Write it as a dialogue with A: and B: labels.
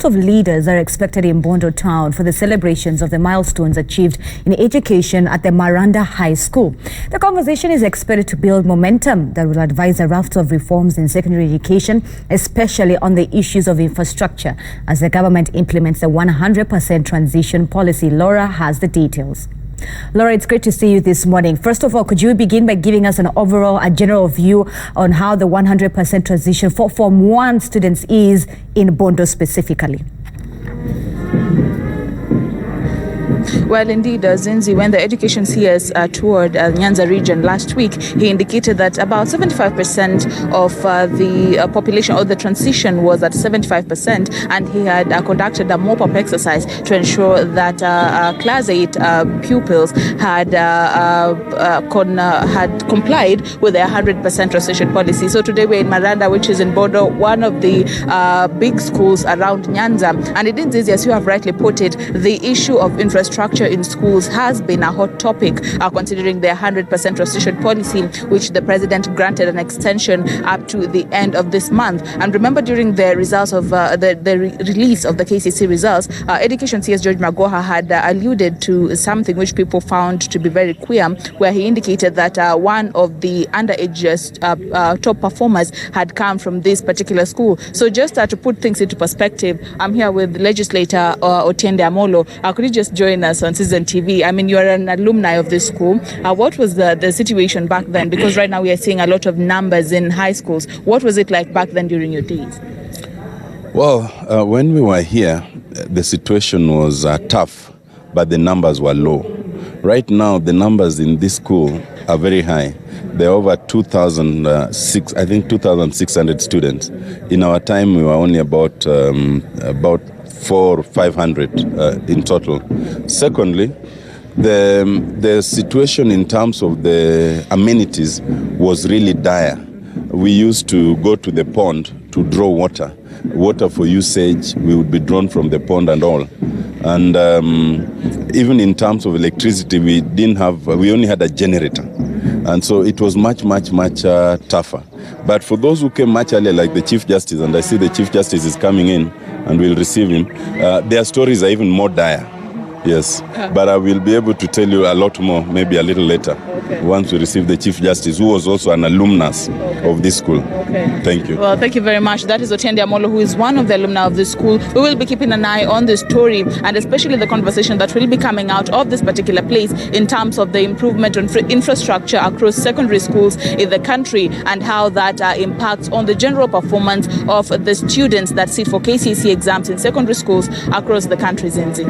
A: Of leaders are expected in Bondo Town for the celebrations of the milestones achieved in education at the Maranda High School. The conversation is expected to build momentum that will advise a raft of reforms in secondary education, especially on the issues of infrastructure, as the government implements the 100% transition policy. Laura has the details. Laura, it's great to see you this morning. First of all, could you begin by giving us a general view on how the 100% transition for Form 1 students is in Bondo specifically?
B: Well, indeed, Zinzi, when the education CS toured Nyanza region last week, he indicated that about 75% of the population, or the transition was at 75%, and he had conducted a mop-up exercise to ensure that Class 8 pupils had complied with their 100% transition policy. So today we're in Maranda, which is in Bondo, one of the big schools around Nyanza. And it is easy, as you have rightly put it, the issue of infrastructure in schools has been a hot topic, considering their 100% transition policy, which the president granted an extension up to the end of this month. And remember, during the results of release of the KCC results, Education CS George Magoha had alluded to something which people found to be very queer, where he indicated that one of the underage top performers had come from this particular school. So just to put things into perspective, I'm here with legislator Otiende Amolo. Could you just join us on Citizen TV? I mean, you are an alumni of this school. What was the situation back then? Because right now we are seeing a lot of numbers in high schools. What was it like back then during your days?
C: Well, when we were here, the situation was tough, but the numbers were low. Right now, the numbers in this school are very high. There are over 2,600 students. In our time, we were only about 400 or 500 in total. Secondly, the situation in terms of the amenities was really dire. We used to go to the pond to draw water for usage. We would be drawn from the pond and all. And even in terms of electricity, we only had a generator. And so it was much tougher. But for those who came much earlier, like the Chief Justice, and I see the Chief Justice is coming in and we'll receive him, their stories are even more dire. Yes, but I will be able to tell you a lot more, maybe a little later, once we receive the Chief Justice, who was also an alumnus of this school. Thank you.
B: Well, thank you very much. That is Otiende Amolo, who is one of the alumni of this school. We will be keeping an eye on this story, and especially the conversation that will be coming out of this particular place in terms of the improvement on infrastructure across secondary schools in the country, and how that impacts on the general performance of the students that sit for KCC exams in secondary schools across the country, Zinzi.